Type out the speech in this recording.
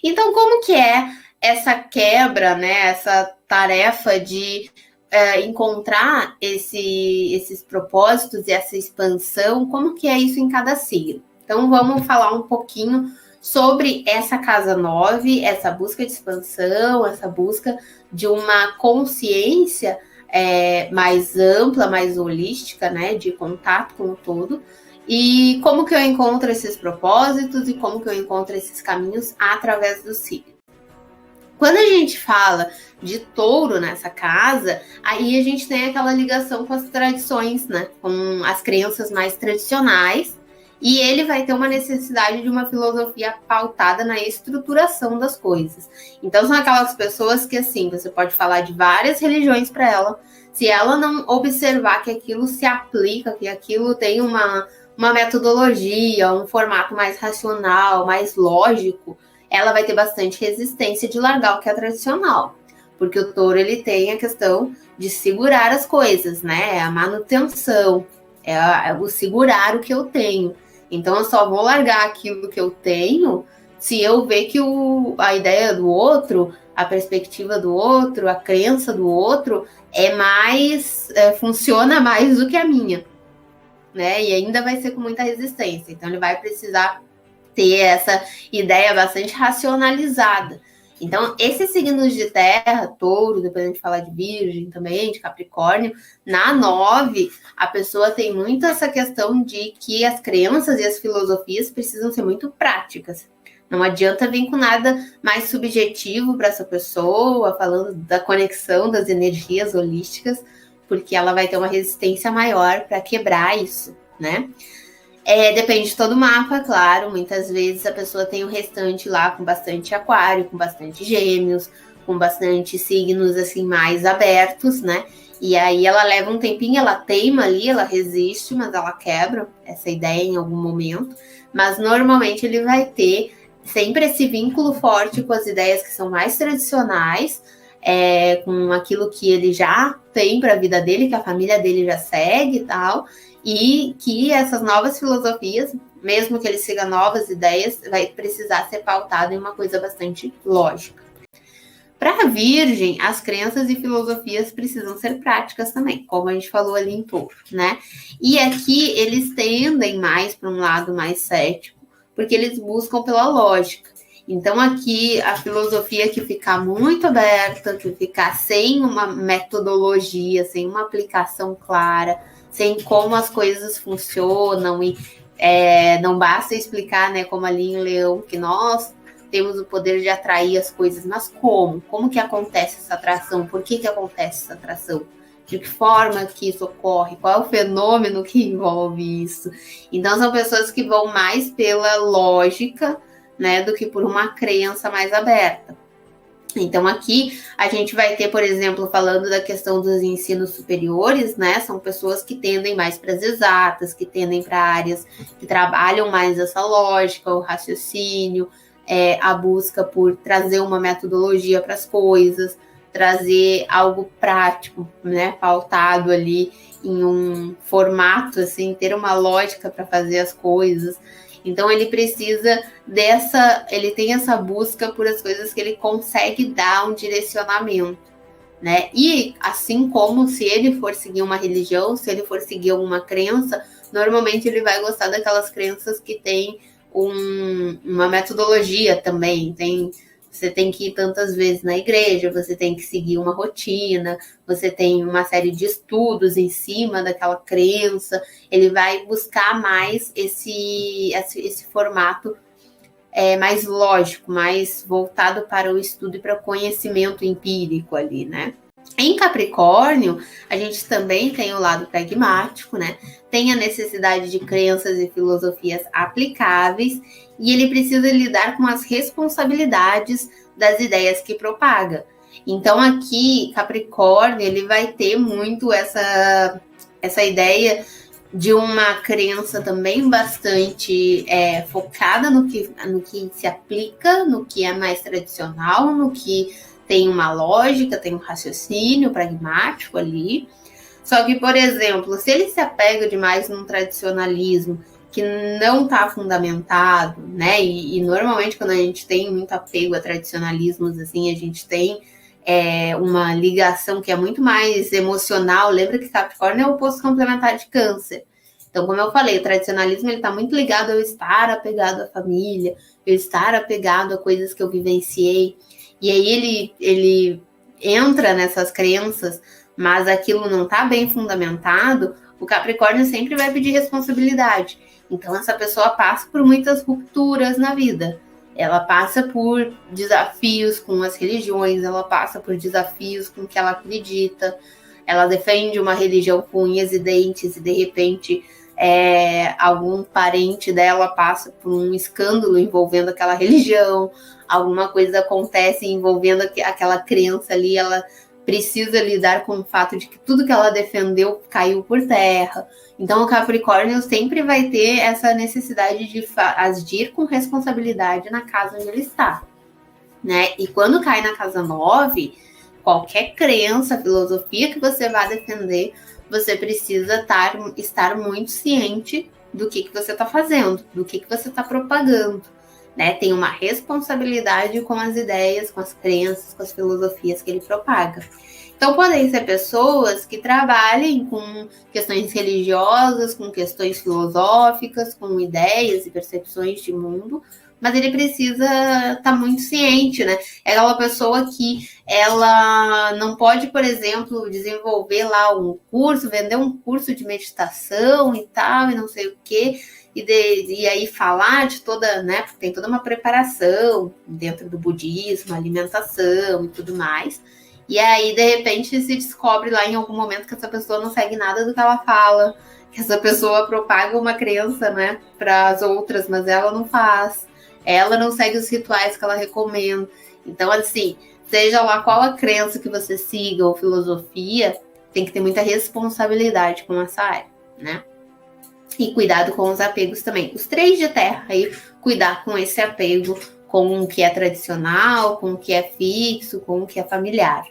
Então, como que é essa quebra, né? Essa tarefa de encontrar esses propósitos e essa expansão, como que é isso em cada signo? Então, vamos falar um pouquinho sobre essa casa 9, essa busca de expansão, essa busca de uma consciência mais ampla, mais holística, né, de contato com o todo, e como que eu encontro esses propósitos e como que eu encontro esses caminhos através do signo. Quando a gente fala de touro nessa casa, aí a gente tem aquela ligação com as tradições, né? Com as crenças mais tradicionais, e ele vai ter uma necessidade de uma filosofia pautada na estruturação das coisas. Então são aquelas pessoas que, assim, você pode falar de várias religiões para ela, se ela não observar que aquilo se aplica, que aquilo tem uma metodologia, um formato mais racional, mais lógico, ela vai ter bastante resistência de largar o que é tradicional. Porque o touro, ele tem a questão de segurar as coisas, né? É a manutenção, é o segurar o que eu tenho. Então, eu só vou largar aquilo que eu tenho se eu ver que a ideia do outro, a perspectiva do outro, a crença do outro funciona mais do que a minha, né? E ainda vai ser com muita resistência. Então, ele vai precisar ter essa ideia bastante racionalizada. Então, esses signos de terra, touro, depois a gente fala de virgem também, de capricórnio, na 9, a pessoa tem muito essa questão de que as crenças e as filosofias precisam ser muito práticas. Não adianta vir com nada mais subjetivo para essa pessoa, falando da conexão das energias holísticas, porque ela vai ter uma resistência maior para quebrar isso, né? Depende de todo o mapa, claro. Muitas vezes a pessoa tem o restante lá com bastante aquário, com bastante gêmeos, com bastante signos assim mais abertos, né? E aí ela leva um tempinho, ela teima ali, ela resiste, mas ela quebra essa ideia em algum momento. Mas normalmente ele vai ter sempre esse vínculo forte com as ideias que são mais tradicionais, com aquilo que ele já tem para a vida dele, que a família dele já segue e tal. E que essas novas filosofias, mesmo que ele siga novas ideias, vai precisar ser pautado em uma coisa bastante lógica. Para a Virgem, as crenças e filosofias precisam ser práticas também, como a gente falou ali em Touro, né? E aqui eles tendem mais para um lado mais cético, porque eles buscam pela lógica. Então aqui a filosofia que ficar muito aberta, que ficar sem uma metodologia, sem uma aplicação clara, sem como as coisas funcionam e não basta explicar, né, como ali em Leão, que nós temos o poder de atrair as coisas, mas como? Como que acontece essa atração? Por que acontece essa atração? De que forma que isso ocorre? Qual é o fenômeno que envolve isso? Então são pessoas que vão mais pela lógica, né, do que por uma crença mais aberta. Então aqui a gente vai ter, por exemplo, falando da questão dos ensinos superiores, né? São pessoas que tendem mais para as exatas, que tendem para áreas que trabalham mais essa lógica, o raciocínio, a busca por trazer uma metodologia para as coisas, trazer algo prático, né? Pautado ali em um formato, assim, ter uma lógica para fazer as coisas. Então ele precisa ele tem essa busca por as coisas que ele consegue dar um direcionamento, né? E assim como se ele for seguir uma religião, se ele for seguir alguma crença, normalmente ele vai gostar daquelas crenças que tem uma metodologia também, você tem que ir tantas vezes na igreja, você tem que seguir uma rotina, você tem uma série de estudos em cima daquela crença. Ele vai buscar mais esse formato mais lógico, mais voltado para o estudo e para o conhecimento empírico ali, né? Em Capricórnio, a gente também tem o lado pragmático, né? Tem a necessidade de crenças e filosofias aplicáveis e ele precisa lidar com as responsabilidades das ideias que propaga. Então aqui, Capricórnio, ele vai ter muito essa ideia de uma crença também bastante focada no que se aplica, no que é mais tradicional, no que tem uma lógica, tem um raciocínio pragmático ali. Só que, por exemplo, se ele se apega demais num tradicionalismo que não está fundamentado, né? E normalmente quando a gente tem muito apego a tradicionalismos, assim, a gente tem uma ligação que é muito mais emocional. Lembra que Capricórnio é o oposto complementar de Câncer. Então, como eu falei, o tradicionalismo está muito ligado ao estar apegado à família, eu estar apegado a coisas que eu vivenciei. E aí ele entra nessas crenças, mas aquilo não está bem fundamentado, o Capricórnio sempre vai pedir responsabilidade. Então, essa pessoa passa por muitas rupturas na vida. Ela passa por desafios com as religiões, ela passa por desafios com o que ela acredita, ela defende uma religião com unhas e dentes e, de repente, algum parente dela passa por um escândalo envolvendo aquela religião, alguma coisa acontece envolvendo aquela crença ali, ela precisa lidar com o fato de que tudo que ela defendeu caiu por terra. Então, o Capricórnio sempre vai ter essa necessidade de agir com responsabilidade na casa onde ele está, né? E quando cai na casa 9, qualquer crença, filosofia que você vá defender, você precisa estar muito ciente do que você está fazendo, do que você está propagando, né? Tem uma responsabilidade com as ideias, com as crenças, com as filosofias que ele propaga. Então, podem ser pessoas que trabalhem com questões religiosas, com questões filosóficas, com ideias e percepções de mundo, mas ele precisa estar muito ciente, né? É aquela pessoa que ela não pode, por exemplo, desenvolver lá um curso, vender um curso de meditação e tal, e não sei o quê, e aí falar de toda, né? Porque tem toda uma preparação dentro do budismo, alimentação e tudo mais. E aí, de repente, se descobre lá em algum momento que essa pessoa não segue nada do que ela fala, que essa pessoa propaga uma crença, né, para as outras, mas ela não faz. Ela não segue os rituais que ela recomenda. Então, assim, seja lá qual a crença que você siga ou filosofia, tem que ter muita responsabilidade com essa área, né? E cuidado com os apegos também. Os 3 de terra aí, cuidar com esse apego com o que é tradicional, com o que é fixo, com o que é familiar.